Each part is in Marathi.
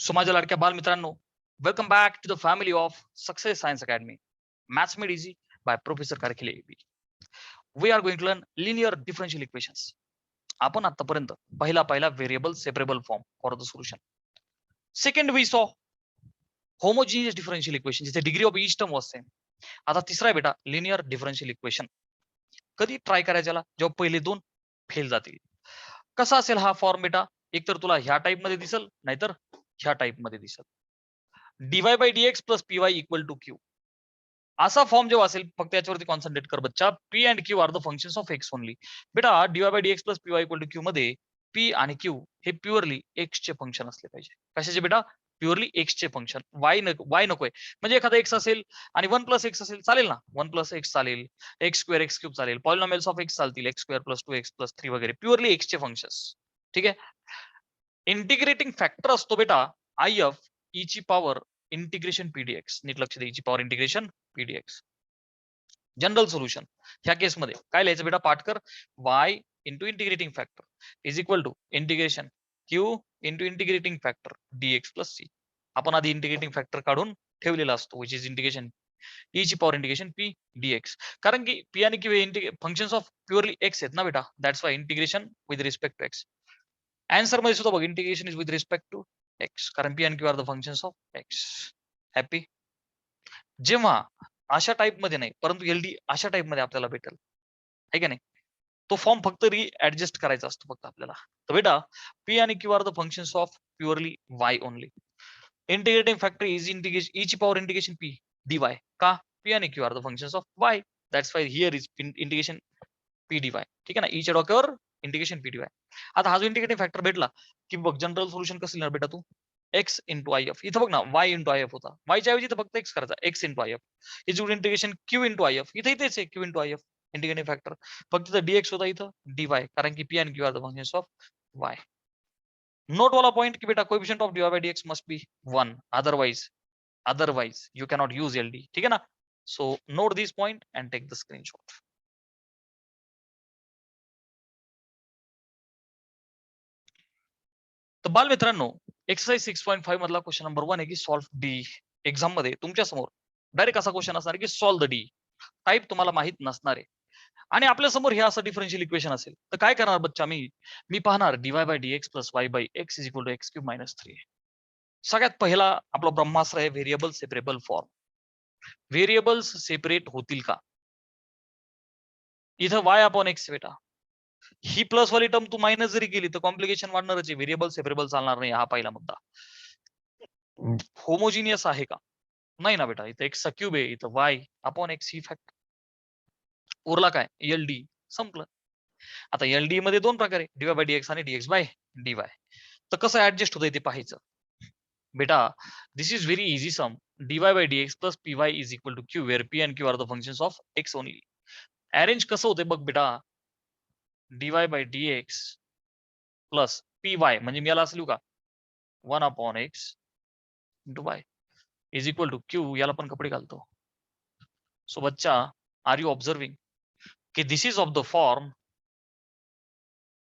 सो माझ्या लाडक्या बालमित्रांनो, welcome back to the family of success science academy. Maths made easy by professor Karkhile AB. We are going to learn linear differential equations. आपण आतापर्यंत पहिला variable separable form for the solution. Second we saw homogeneous differential equation जिथे degree of each term was same. आता तिसरा आहे बेटा लिनियर डिफरन्शियल इक्वेशन. कधी ट्राय करायचं याला जेव्हा पहिले दोन फेल जातील. कसा असेल हा फॉर्म बेटा? एकतर तुला ह्या टाइप मध्ये दिसल, नाहीतर ह्या टाइप मध्ये दिसल. dy by dx plus py equal to q. असा फॉर्म जेव्हा असेल फक्त याच्यावरती कॉन्सन्ट्रेट कर बच्चा. P and Q are the functions of x only. बेटा dy by dx plus py equal to q मध्ये पी आणि क्यू हे प्युअरली एक्स चे फंक्शन असले पाहिजे. कशाचे बेटा? प्युअरली एक्स चे फंक्शन. वाय नकोय. म्हणजे एखादा एक्स असेल आणि 1 प्लस एक्स असेल चालेल ना. 1 प्लस एक्स चालेल, एक्स स्क्वेअर एक्स क्यूब चालेल, पॉलिनॉमियल्स ऑफ एक्स चालतील, x square plus 2x plus 3 वगैरे. प्युअरली एक्स चे फंक्शन्स. ठीक आहे. इंटिग्रेटिंग फॅक्टर असतो बेटा आय एफ ई ची पॉवर इंटिग्रेशन पीडीएक्स. नीट लक्ष द्या, ची power integration p dx. General solution ह्या केसमध्ये काय लिहायचं बेटा? पाठ कर. y into integrating factor is equal to integration Q into integrating factor dx plus C. आपण आधी इंटिग्रेटिंग फॅक्टर काढून ठेवलेला असतो विच इज इंटिग्रेशन ई ची पॉवर इंटिग्रेशन पी dx. कारण की पी आणि Q functions of purely X आहेत ना बेटा. That's why integration with respect to X. Answer मध्ये सुद्धा बघ integration is with respect to X, कारण P and Q are the functions of X. Happy? जेव्हा अशा टाइप मध्ये नाही, परंतु एलडी अशा टाइप मध्ये आपल्याला भेटेल, आहे का नाही? तो फॉर्म फक्त ऍडजस्ट करायचा असतो फक्त आपल्याला. तर बेटा पी आणि q are the functions of purely y only. Integrating factor is integration E ची पॉवर इंटिग्रेशन पी डीवाय. का? पी आणि q are the functions of y. That's why here is integration p dy. ठीक आहे ना. ई च्या डोक्यावर इंटिग्रेशन पी डीवाय. आता हा जो इंटिग्रेटिंग फॅक्टर भेटला की बघ जनरल सोल्युशन कसं लिहिणार बेटा तू? X into I F. इथं बघ ना वाय इंटू आय एफ होता. वायच्या ऐवजी फक्त एक्स करायचा, x into I F. Is integration Q into I F. इथेच आहे q into I F integrating factor. फक्त इथं डीएक्स होता, इथं डीवाय, कारण की p and Q are the functions of y. Note वाला पॉइंट की बेटा coefficient of dy by dx must be 1, otherwise you cannot use LD. ठीक है ना. So note this point and take the screenshot. तर बाल मित्रांनो, एक्सरसाइज 6.5 मधला क्वेश्चन नंबर 1 आहे की सॉल्व डी. एक्झाम मध्ये तुमच्या समोर डायरेक्ट असा क्वेश्चन असणार की सॉल्व द डी. टाइप तुम्हाला माहित नसणार आहे आणि आपल्या समोर हे असं डिफरन्शियल इक्वेशन असेल तर काय करणार बच्चा? मी पाहणार dy by dx plus y by x is equal to x cube minus 3. सगळ्यात पहिला आपला ब्रह्मास्त्र आहे variable separable form. Variables separate होतील का? इथं y अपॉन एक्स बेटा, ही प्लस वाली टर्म तू मायनस जरी केली तर कॉम्प्लिकेशन वाढणारच आहे. व्हेरिएबल सेपरेबल चालणार नाही. हा पहिला मुद्दा. होमोजिनियस आहे का? नाही ना बेटा. इथं एक्सचा क्यूब आहे, इथं वाय अपॉन एक्स ही फॅक्ट. उरला काय? एलडी. संपलं. आता एलडी मध्ये दोन प्रकार आहे, डीवाय बाय डीएक्स आणि डीएक्स बाय डीवाय. तर कसं ऍडजस्ट होतंय ते पाहायचं बेटा. This is very easy sum. dy by dx plus py is equal to q where p and q are the functions of x only. Arrange कसं होतंय बघ बेटा. dy by dx plus py म्हणजे मी याला असं लिहू का? 1 upon x into y is equal to q. याला पण कपडे घालतो. सो बच्चा, आर यू ऑब्झर्विंग की this is of the form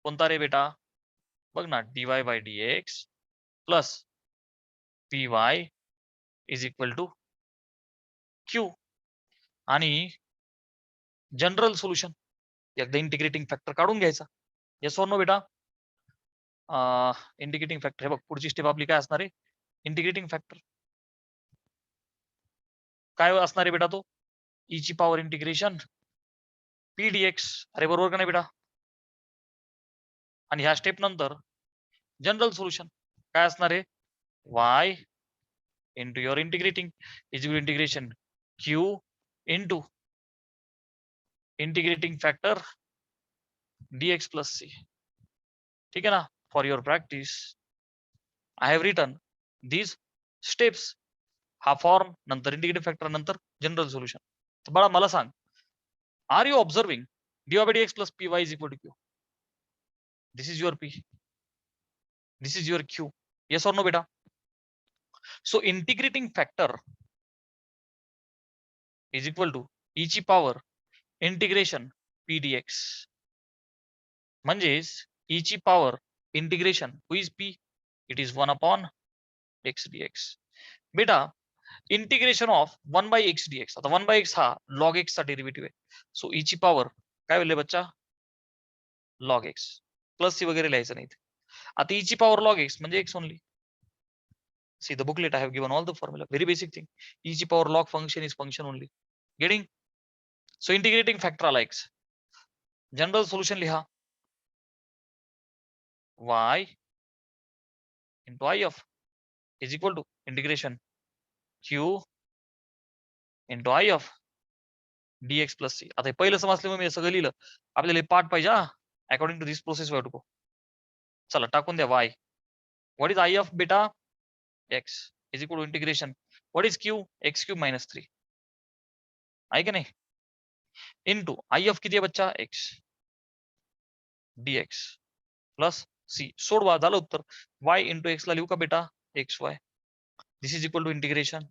कोणता रे बेटा? बघ ना, dy by dx plus py is equal to q. आणि जनरल सोल्युशन एकदा इंटिग्रेटिंग फॅक्टर काढून घ्यायचा. येस ऑर नो बेटा? इंटिग्रेटिंग फॅक्टर हे बघ, पुढची स्टेप आपली काय असणार आहे? इंटिग्रेटिंग फॅक्टर काय असणार आहे बेटा? तो ई ची पॉवर इंटिग्रेशन पीडीएक्स. अरे बरोबर का नाही बेटा? आणि ह्या स्टेप नंतर जनरल सोल्युशन काय असणार आहे? Y into your integrating is equal integration Q into integrating factor dx plus C. ठीक आहे ना. For your practice I have written these steps. हा फॉर्म, नंतर इंटिग्रेटिंग फॅक्टर, नंतर जनरल सोल्युशन. तर बाळा मला सांग, are you observing dy by dx plus py is equal to q. This is your p, this is your q. Yes or no बेटा? So integrating factor is equal to e ची पॉवर इंटिग्रेशन pdx. म्हणजेच ई ची power integration who is p? It is 1 upon x dx. बेटा इंटिग्रेशन ऑफ 1/x dx. आता 1/x हा log x चा डेरिव्हेटिव्ह आहे. सो e ची पॉवर काय होईल बच्चा log x प्लस सी वगैरे लिहायचं नाही. आता e ची पॉवर log x म्हणजे x only. See the booklet, I have given all the formula. Very basic thing. E ची power log function is function only. Getting? So integrating factor आला x. General solution लिहा. Y into I of is equal to integration Q into I of dx plus c. आता हे पहिलं समजल्यामुळे मी सगळं लिहिलं. आपल्याला पार्ट पाहिजे हा. According to this process we have to go. चला टाकून द्या y. What is I of beta? X is equal to integration. What is Q? x cube minus 3. आहे की नाही? Into I of किती आहे बच्चा x dx प्लस सी. सोडवा झालं उत्तर. y इंटू एक्स ला लिहू का बेटा x y. This is equal to integration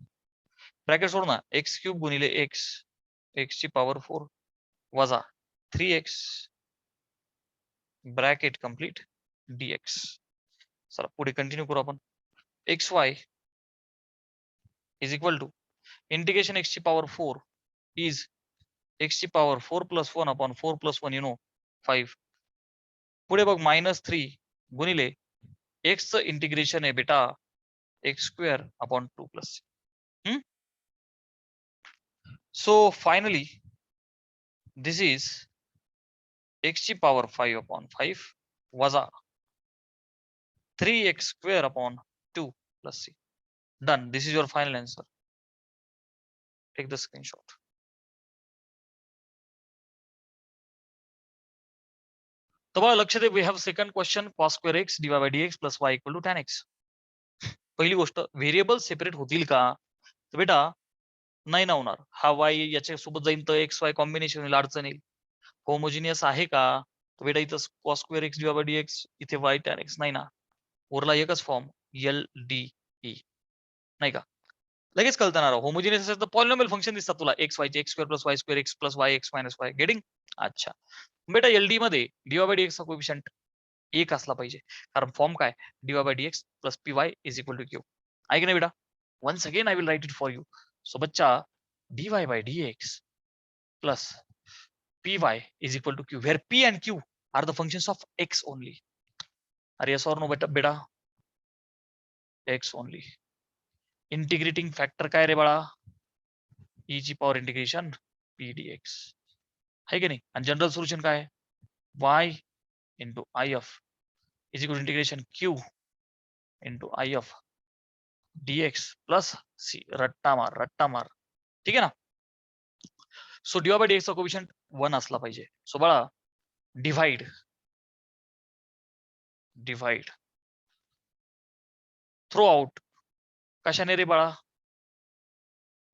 bracket सोड ना एक्स क्यूब गुणिले एक्स एक्स ची पॉवर 4 वजा 3x ब्रॅकेट कंप्लीट dx. चला पुढे कंटिन्यू करू आपण. X y is equal to integration x ची पॉवर 4 इज एक्स ची पॉवर 4 प्लस 1 अपॉन 4 प्लस 1 5. पुढे बघ -3 गुणिले एक्स चं इंटिग्रेशन आहे बेटा x square upon 2 plus. So finally, this is x ची power 5 upon 5 वजा 3x square upon 2 plus c. Done. This is your final answer. Take the screenshot. तर बघा लक्ष दे, we have second question cos square x dy by dx plus y equal to tan x. पहिली गोष्ट व्हेरिएबल सेपरेट होतील का? तर बेटा नाही ना होणार. हा y याच्या सोबत जाईल तर एक्स वाय कॉम्बिनेशन होईल, अडचण येईल. होमोजिनियस आहे का? तर बेटा इथं cos square x dy by dx इथे y tan x नाही ना. उरला एकच फॉर्म LDE नाही का? लगेच कळतं ना. होमोजिनियस असेल तर पॉलिनॉमियल फंक्शन दिसतात तुला एक्स वाय चे x square plus y square x plus y x minus y. Getting? अच्छा बेटा LD मध्ये dy by dx चा कोएफिशियंट 1 असला पाहिजे, कारण फॉर्म काय dy by dx plus py is equal to q. आहे की नाही बेटा? Once again I will write it for you. So बच्चा dy by dx plus py is equal to q, where p and q are the functions of x only. Are yes or no बेटा? x only. इंटिग्रेटिंग फॅक्टर काय रे बाळा? e ची पॉवर इंटिग्रेशन p dx आहे की नाही? आणि जनरल सोल्युशन काय? y into I of is equal to integration q into I of dx plus c. रट्टा मार. ठीक आहे ना? सो dy by dx चा कोएफिशियंट 1 असला पाहिजे. सो बाळा डिवाइड थ्रो आउट कशाने रे बाळा?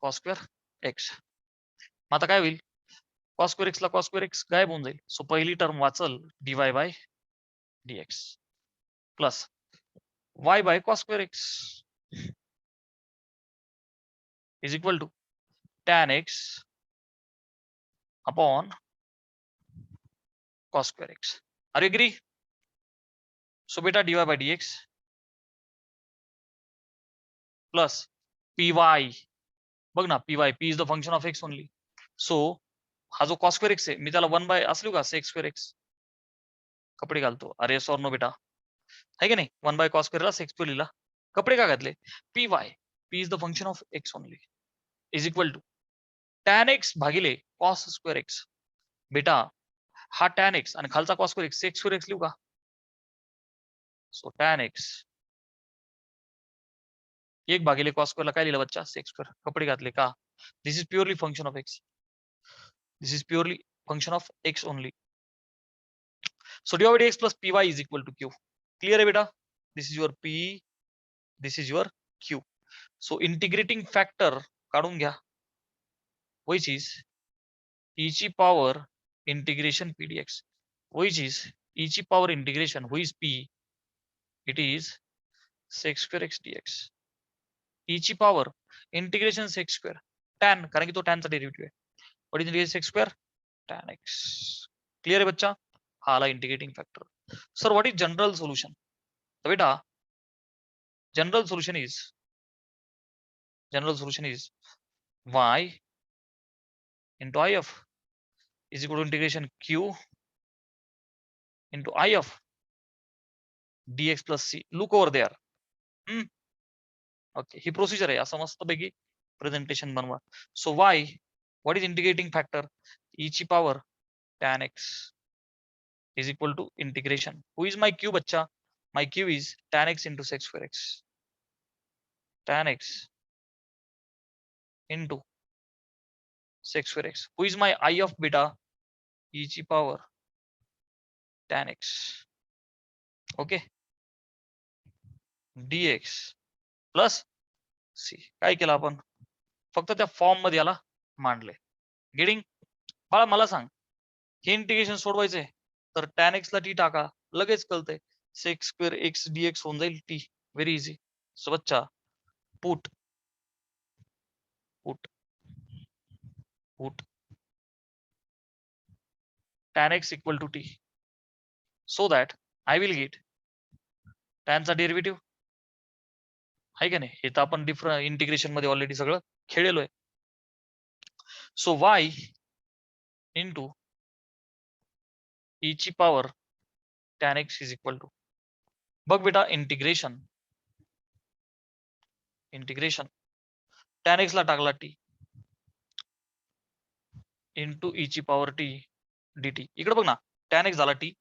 cos square x. आता काय होईल? cos square x ला cos square x गायब होऊन जाईल. सो पहिली टर्म वाचल dy by dx plus y by cos square x is equal to tan x upon cos square x. Are you agree? So beta dy by dx plus py. बघ ना py, p is the function of x only. So हा जो cos square x आहे मी त्याला 1 by असलो का sec square x कपडे घालतो. अरे सॉर नो बेटा है की नाही? 1 by cos square ला sec square लिहिला. कपडे का घातले? py, p is the function of x only is equal to tan x भागिले cos square x. बेटा हा tan x आणि खालचा cos square x sec square x लिहू का? सो tan x 1 भागिले cos square ला काय लिहिलं बच्चा? sec square. कपडे घातले का? This is purely function of x. This is purely function of x only. So dy by dx plus py is equal to q. Clear है बेटा? This is your p, this is your q. So integrating factor काढून घ्या. Which is e ची power integration p dx. Which is e ची power integration who is p? It is sec square x dx. e ची power integration sec square tan, कारण की तो tan चा डेरिव्हेटिव्ह आहे. What is integration sec square? Tan x. Clear है बच्चा? हा आला integrating factor. Sir what is general solution? तर बेटा general solution is y into if is equal to integration q into if dx plus c. Look over there. Okay, he procedure आहे. असं मस्तपैकी प्रेझेंटेशन बनवा. So Y, what is integrating factor? E ची power tan x is equal to integration. Who is my q, बच्चा? My q is tan x into sec square x. Tan x into sec square x. Who is my I of beta? E ची power tan x. Okay, dx plus c. काय केलं आपण? फक्त त्या फॉर्म मध्ये याला मांडले. गेटिंग? बाळा मला सांग, हे इंटिग्रेशन सोडवायचंय तर tan x ला टी टाका, लगेच कळतंय. sec square x dx होऊन जाईल टी. Very easy. सो बच्चा put tan x equal to t, so that I will get tan चा डेरिव्हेटिव्ह आहे का नाही? हे तर आपण डिफरंट इंटिग्रेशन मध्ये ऑलरेडी सगळं खेळलेलो आहे. सो y इंटू e ची power tan x is equal to, बघ बेटा, इंटिग्रेशन tan x ला टाकला t इंटू e ची पॉवर t dt. इकडे बघ ना, tan x झाला t,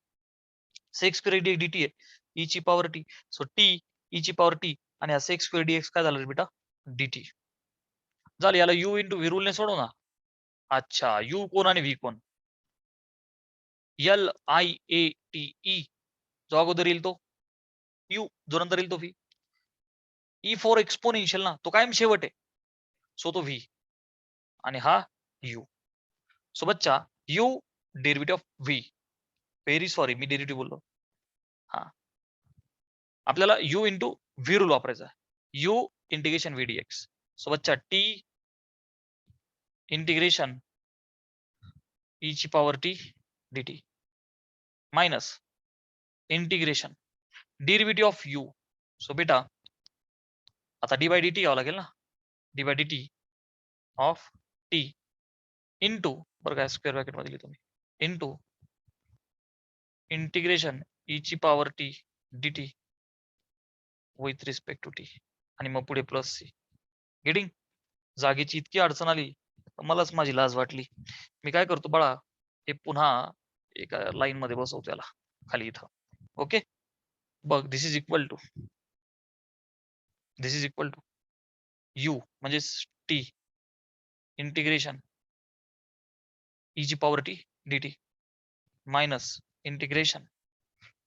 sec square dt आहे e ची power t. So t e ची पॉवर t आणि हा sec square dx काय झालं रे बेटा? dt झालं. याला u इंटू v रूलने सोडव ना. अच्छा, u कोण आणि v कोण? LIATE जो अगोदर येईल तो u, जो नंतर येईल तो v. E फॉर एक्सपोनेन्शियल ना, तो कायम शेवट आहे. सो तो v आणि हा u. सो बच्चा u derivative of v. Very sorry, me derivative बोललो. हा, आपल्याला u इंटू v रूल वापरायचा आहे. u integration v dx. So बच्चा t इंटिग्रेशन e ची power t dt minus integration derivative of u. So बेटा आता डी बाय डी टी घ्यावं लागेल ना, d by D T of t into, बरं काय स्क्वेअर ब्रॅकेट मध्ये लिहितो मी, इंटू इंटिग्रेशन ई ची power T dt with respect to t आणि मग पुढे प्लस सी. गेटिंग? जागेची इतकी अडचण आली मलाच माझी लाज वाटली. मी काय करतो बाळा, हे पुन्हा एका लाईन मध्ये बसवतो त्याला खाली इथं. ओके, बघ, this is equal to u म्हणजे टी इंटिग्रेशन ई ची power T dt minus integration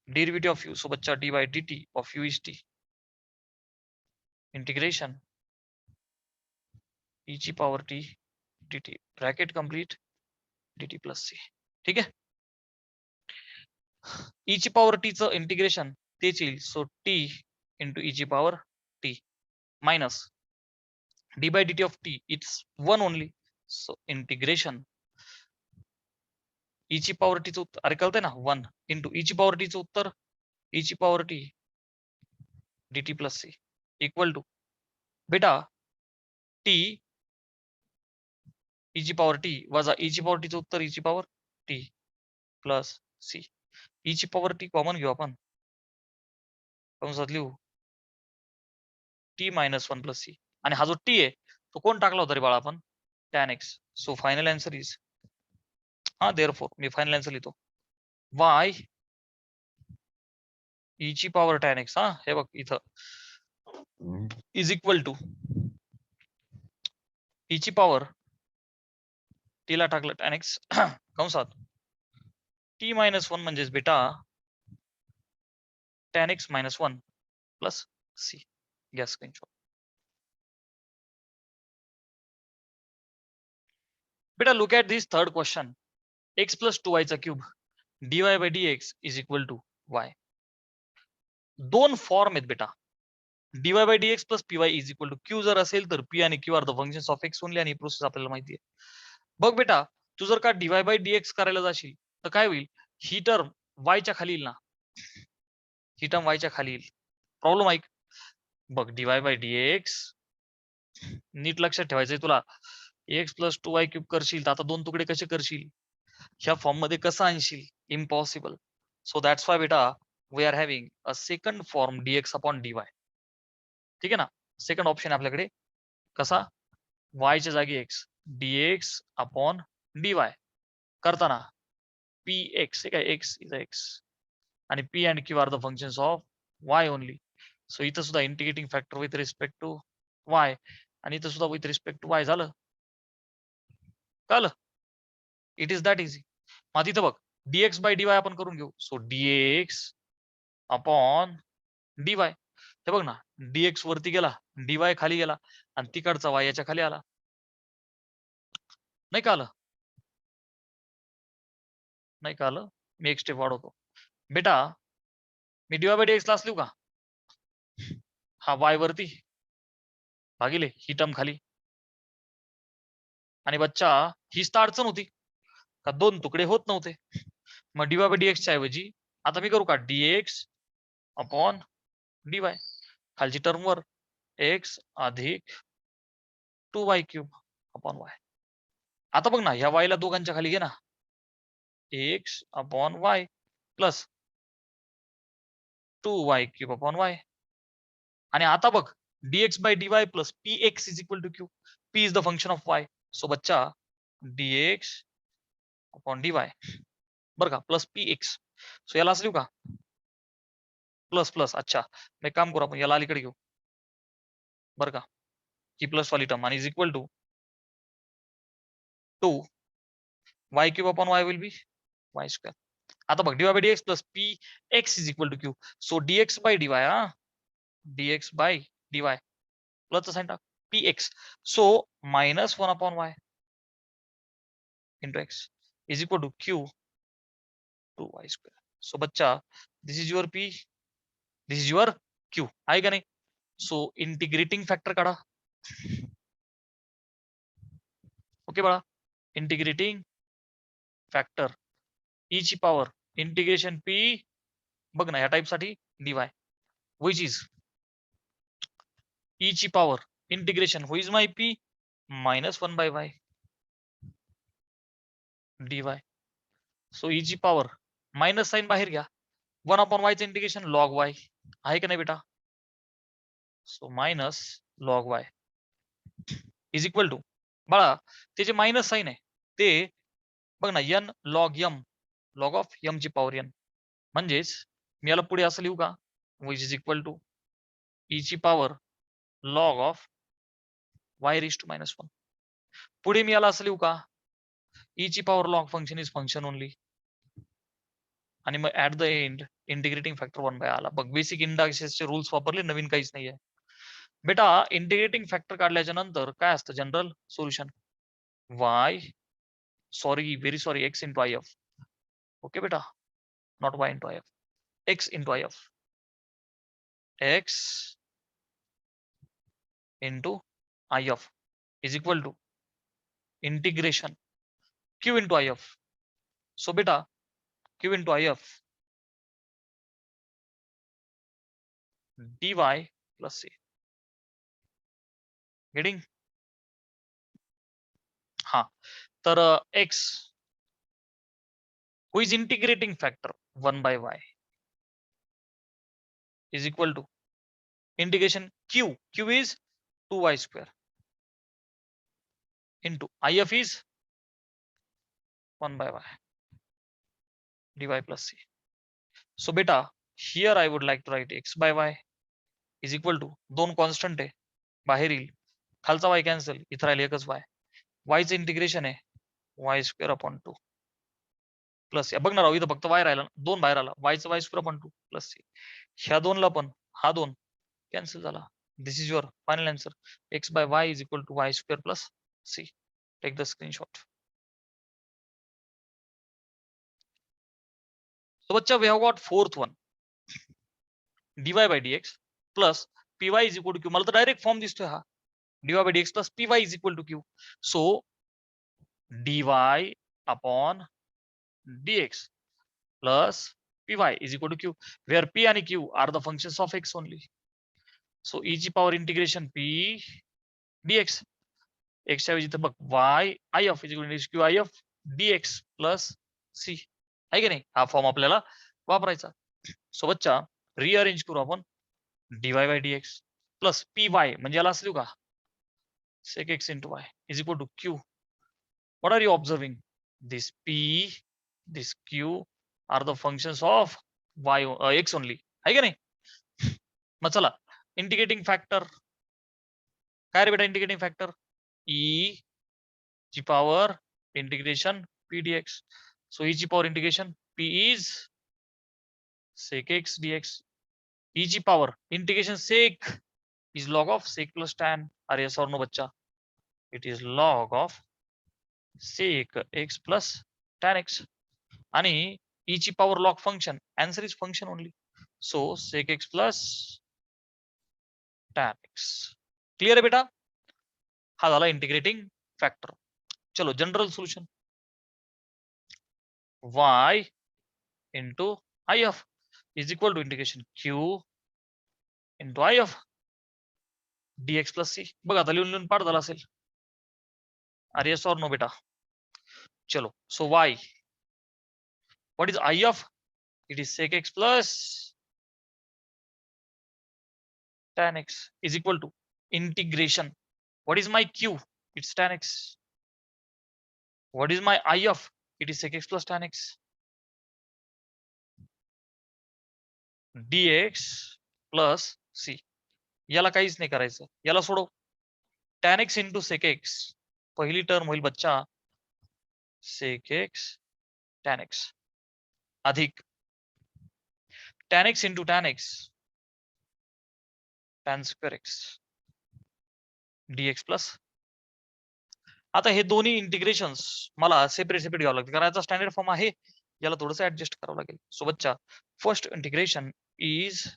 derivative of u. So बच्चा D by D T of u is T integration E ची power T dt bracket complete dt plus C. ठीक आहे, ई ची पॉवर टी चं इंटिग्रेशन तेच येईल. सो टी इंटू ई ची power t minus d by D T of t, it's one only. So integration E ची पॉवर टी चं उत्तर, अरे कळतंय ना, वन इंटू ई ची पॉवर टी चं उत्तर ई ची power T dt plus c equal to, बेटा, टी ई ची पॉवर टी वजा ई ची पॉवर टी चं उत्तर ई ची power t plus c. E ची पॉवर टी कॉमन घेऊ आपण, कंसात लिहू t minus one plus c, आणि हा जो टी आहे तो कोण टाकला होता रे बाळा आपण? tan x. So final answer is, हा देअरफॉर मी फायनल आन्सर लिहितो y ई ची पॉवर tan x, हा हे बघ इथं, इज इक्वल टू ई ची पॉवर टीला टाकलं tan x कंसात टी मायनस वन म्हणजेच बेटा tan x minus one plus c. घ्या स्क्रीनशॉट. बेटा look at this third question. x प्लस 2y चा cube dy by dx is equal to y. दोन फॉर्म आहेत बेटा, dy by dx plus py is equal to q. जर असेल तर p आणि q are the functions of x only, आणि प्रोसेस आपल्याला माहिती आहे. बघ बेटा, तू जर का dy बाय dx करायला जाशील तर काय होईल? ही टर्म y च्या खाली येईल ना, ही टर्म y च्या खाली येईल. प्रॉब्लेम ऐक, बघ डीवाय बाय डीएक्स नीट लक्षात ठेवायचंय तुला. एक्स प्लस 2y क्यूब करशील तर आता दोन तुकडे कसे करशील, ह्या फॉर्म मध्ये कसं आणशील, इम्पॉसिबल. सो दॅट्स वाय बेटा we are having a second form dx upon dy. ठीक आहे ना, सेकंड ऑप्शन आहे आपल्याकडे. कसा, y च्या जागी x, dx अपॉन dy करताना px, हे काय x इज x आणि p and q are the functions of y only. So इथं सुद्धा integrating factor with respect to y आणि इथं सुद्धा विथ रिस्पेक्ट टू y झालं. कळलं, इट इज दॅट इझी. मग तिथं बघ dx बाय dy आपण करून घेऊ. सो dx अपॉन dy, हे बघ ना dx वरती गेला, dy खाली गेला आणि तिकडचा y याच्या खाली आला. नाही का आलं, नाही का आलं. मी एक स्टेप वाढवतो बेटा. मी dy बाय dx ला असलो का, हा y वरती भागिले ही टर्म खाली. आणि बच्चा हीच तर अडचण होती का दोन तुकडे होत नव्हते. मग dy बाय dx च्या ऐवजी आता मी करू का dx अपॉन dy, खालची टर्म वर x अधिक 2y क्यूब अपॉन y. आता बघ ना ह्या y ला दोघांच्या खाली घे ना, x upon y plus 2y cube upon y. आणि आता बघ dx by dy plus px is equal to q. p is the function of y. So बच्चा dx अपॉन dy बरं का प्लस px. सो याला असं लिहू का प्लस प्लस. अच्छा मी काम करू, आपण याला अलीकडे घेऊ बरं का, ही प्लस वाली टर्म आणि is equal to 2 y cube upon y will be y square. आता बघ dy by dx plus px is equal to q. So dx by dy, dx by dy प्लसचा साइन टाक px. So minus 1 upon y into x is equal to q to y square. So बच्चा this is your p, this is your q, आहे का नाही. सो इंटिग्रेटिंग फॅक्टर काढा. ओके बाळा, इंटिग्रेटिंग फॅक्टर e ची पॉवर इंटिग्रेशन p, बघ ना या टाइप साठी dy विच इज e ची power integration who is my p minus 1 by y dy. So e ची पॉवर मायनस साइन बाहेर घ्या, 1 अपॉन y चं इंटिग्रेशन लॉग y, आहे का नाही बेटा. So minus log y is equal to बाळा ते जे मायनस साइन आहे ते बघ ना n log m, log of m ची पॉवर n. म्हणजेच मी याला पुढे असं लिहू का, which is equal to e ची power log of y raise to minus 1. पुढे मी याला असं लिहू का, e ची power log function is function only आणि मग at the end integrating factor 1 by आला. बघ बेसिक इंडाक्सेसचे रूल्स वापरले, नवीन काहीच नाहीये बेटा. इंटिग्रेटिंग फॅक्टर काढल्याच्या नंतर काय असतं general solution, y sorry very sorry x into I F. Okay बेटा, not y into I F, x into I F, x into I F is equal to integration q into I F. So बेटा q into I F dy plus c. Getting, हा तर x who is integrating factor 1 by y is equal to integration q is 2y square into if is 1 by y dy plus c. So beta here I would like to write x by y is equal to दोन कॉन्स्टंट आहे बाहेर येईल, खालचा y कॅन्सल, इथं राहील एकच y. y चं इंटिग्रेशन आहे y स्क्वेअर अपॉन 2 प्लस बघ ना राव इथं फक्त y राहिला, दोन बाहेर आला, y चं y square upon 2 plus c. ह्या दोनला पण हा दोन कॅन्सल झाला. This is your final answer, x by y is equal to y square plus c. Take the screenshot. So बच्चा we have got fourth one, dy by dx plus py is equal to q. मला तर डायरेक्ट फॉर्म दिसतोय हा, dy by dx plus py is equal to q. So dy upon dx plus py is equal to q, where p and q are the functions of x only. So e ची पॉवर इंटिग्रेशन पी डीएक्स. एक्सच्या ऐवजी तर बघ y i f q i f dx plus c आहे की नाही. हा फॉर्म आपल्याला वापरायचा. सोबतच्या रिअरेंज करू आपण dy by dx plus p y म्हणजे याला असं लिहू का sec x into y is equal to q. What are you observing? This p, this q are the functions of y x only. आहे की नाही. मग चला इंटिग्रेटिंग फॅक्टर काय रे बेटा इंटिग्रेटिंग फॅक्टर e ची power integration p dx. So e ची power integration p is sec x dx. e ची power integration sec is log of sec plus tan. अरे yes or no बच्चा. It is log of sec x plus tan x. आणि e ची power log function answer is function only. So sec x plus tan x. Clear आहे बेटा. हा झाला इंटिग्रेटिंग फॅक्टर. चलो general solution y into I F is equal to integration q into I f dx plus c. बघा आता लिहून लिहून पाठ झाला असेल. अरे येस और नो बेटा. चलो so y what is I F it is sec x plus tan x is equal to integration. What is my q? It's tan x. What is my if? It is sec x plus tan x. dx plus c. याला काहीच नाही करायचं. याला सोडव. tan x into sec x. पहिली टर्म होईल बच्चा sec x tan x अधिक tan x into tan x tan square x dx plus. आता हे दोन्ही इंटिग्रेशन्स मला सेपरेट सेपरेट घ्यावं लागतं कारण याचा स्टँडर्ड फॉर्म आहे. याला थोडंसं ऍडजस्ट करावं लागेल. सोबतच्या first integration is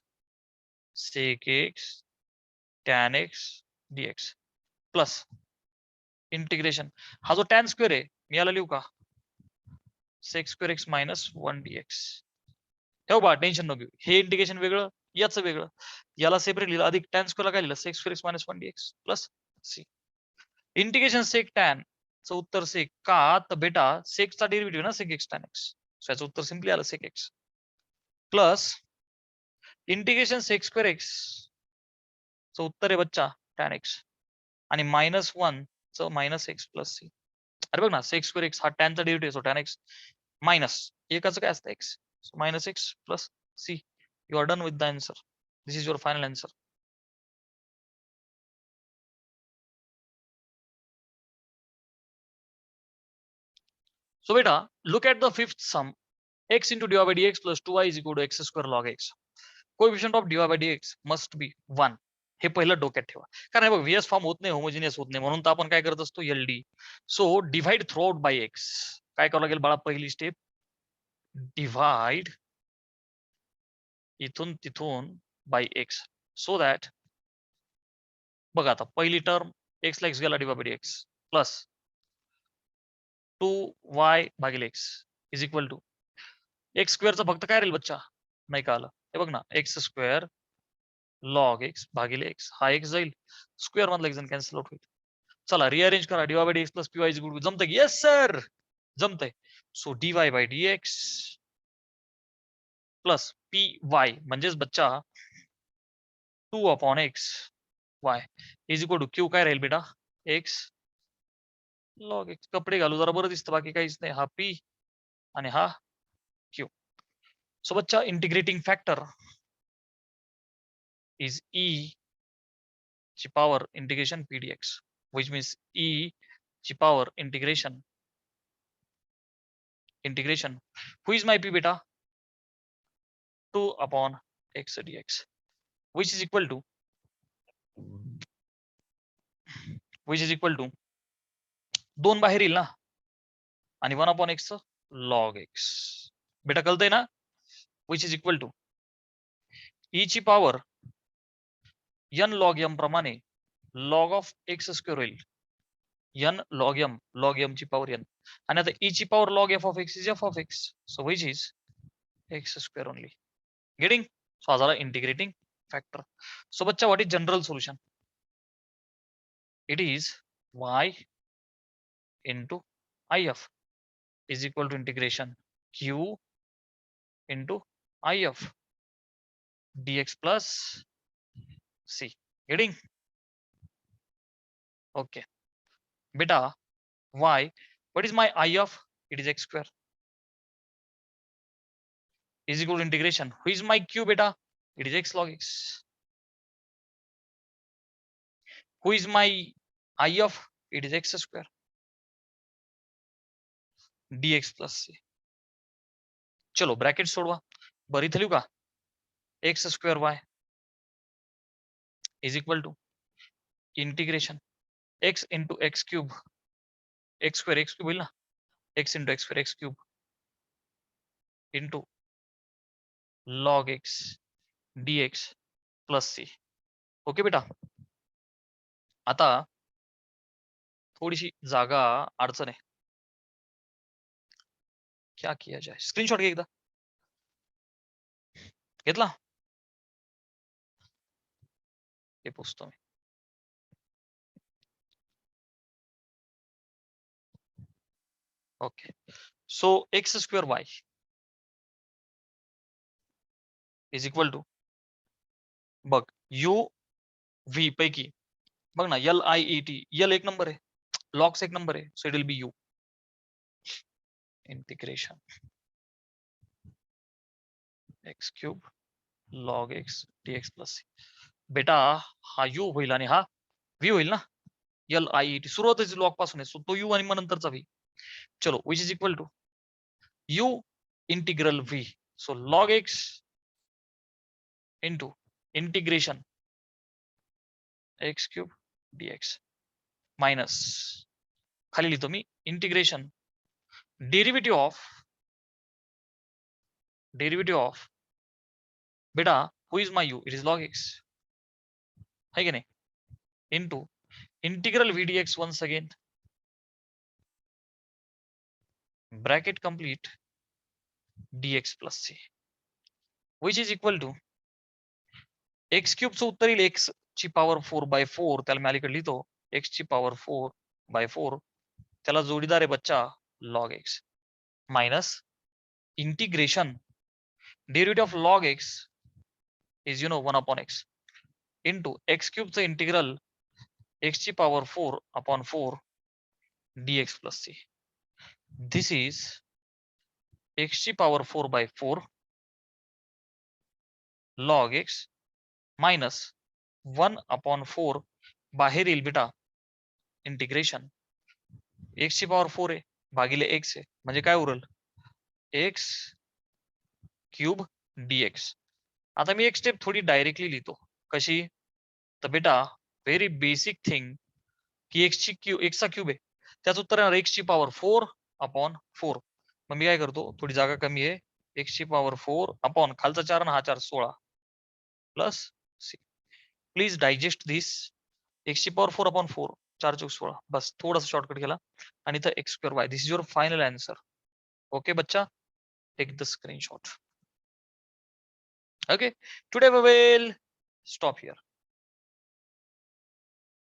sec x tan x dx plus integration हा जो tan स्क्वेअर आहे मी याला लिहू का sec square x minus 1 dx. ठेव बा टेन्शन नको घेऊ. हे इंटिग्रेशन वेगळं याचं वेगळं. याला सेपरेट लिहिलं अधिक tan स्क्वेअरला काय लिहिलं sec square x minus 1 dx plus C. Integration sec tan चं उत्तर सेक का तर बेटा सेकचा डेरिव्हेटिव्ह ना sec x tan x. So याचं उत्तर सिम्पली आलं sec x plus integration sec square x चं उत्तर आहे बच्चा टॅन एक्स आणि मायनस 1 चं मायनस एक्स प्लस सी. अरे बघ ना सेक स्क्वेअर एक्स हा टॅनचा derivative so tan x minus एकाचं काय असतं x so minus x plus C. You are done with the answer. This is your final answer. So beta, look at the fifth sum. X into dy by dx plus 2y is equal to x square log x. Coefficient of dy by dx must be 1. हे पहिलं डोक्यात ठेवा. कारण हे बघ व्हीएस फॉर्म होत नाही, होमोजिनियस होत नाही म्हणून तर आपण काय करत असतो एलडी. So divide throughout by x. काय करावं लागेल बाळा पहिली स्टेप डिव्हाइड इथून तिथून बाय एक्स सो दॅट बघा आता पहिली टर्म एक्स ला एक्स गेला dy by x plus 2y भागिले x is equal to x स्क्वेअरचा फक्त काय राहील बच्चा नाही का आलं. हे बघ ना एक्स स्क्वेअर लॉग एक्स भागिले एक्स हा एक्स जाईल स्क्वेअर मधला एक जण कॅन्सल आउट होईल. चला रिअरेंज करा dy by x plus py is equal to जमतंय की येस सर जमतंय. So dy by dx plus p y म्हणजेच बच्चा 2 upon x y is equal to q काय राहील बेटा एक्स लॉग एक्स. कपडे घालू जरा बरं दिसतं बाकी काहीच नाही. हा पी आणि हा क्यू. सो बच्चा इंटिग्रेटिंग फॅक्टर इज ई ची power integration p dx which means e ची पॉवर इंटिग्रेशन who is my p beta 2 upon x dx which is equal to 2 बाहेर येईल ना आणि 1 upon x log x. बेटा कळतंय ना which is equal to e ची पॉवर n log m प्रमाणे log of x स्क्वेअर होईल n log m ची पॉवर n आणि आता e ची power log f of x is f of x so which is x square only. Getting. So हा झाला integrating factor. So bachcha, what is general solution? It is y into if is equal to integration q into if dx plus c. Getting? Okay. Beta, y, what is my if? It is x square is equal to integration. Who is my q beta? It is x log x. Who is my if? It is x square dx plus c. चलो ब्रॅकेट सोडवा. बरं इथं लिहू का? X square y is equal to integration x into x cube x cube होईल ना, x into x cube into log x dx plus c. Okay बेटा. आता थोडीशी जागा अडचण आहे. क्या किया जाए? स्क्रीनशॉट घे एकदा. घेतला? हे पोचतो मी. Okay. So x square y is equal to बघ यू व्ही पैकी बघ ना L I E T. L एक नंबर आहे, लॉक्स एक नंबर आहे, so it will be u integration x cube log x dx plus C. बेटा हा यू होईल आणि हा व्ही होईल ना. एल आय ई टी सुरुवातीच लॉग पासून आहे, सो तो यू आणि मग नंतरचा व्ही. चलो which is equal to u integral v. So log x into integration x cube dx minus खाली लिहितो मी इंटिग्रेशन डेरिव्हेटिव्ह ऑफ बेटा who is my u? It is log x है की नाही, into integral v dx once again bracket complete dx plus C which is equal to x क्यूबचं उत्तर येईल एक्स ची पॉवर 4/4. त्याला मी अलीकडे लिहितो एक्स ची पॉवर 4/4. त्याला जोडीदार आहे बच्चा log x minus integration derivative of log x is 1/x into x क्यूबचं इंटिग्रल एक्स ची power 4/4 dx plus C. This is x ची पॉवर 4/4 लॉग एक्स मायनस 1/4 बाहेर येईल बेटा इंटिग्रेशन एक्स ची पॉवर 4 आहे भागिले एक्स आहे म्हणजे काय उरल एक्स क्यूब dx. आता मी एक स्टेप थोडी डायरेक्टली लिहितो. कशी? तर बेटा व्हेरी बेसिक थिंग की एक्सचा क्यूब आहे त्याचं उत्तर येणार एक्स ची पॉवर 4/4. मग मी काय करतो, थोडी जागा कमी आहे, एक्स ची पॉवर 4 अपॉन खालचा 4 आणि हा 4 16 plus C. Please digest this. X ची पॉवर 4/4 4 चौक 16 बस थोडासा शॉर्टकट केला आणि इथं x square y. This is your final answer. Okay बच्चा, take the screenshot. Okay, today we will stop here.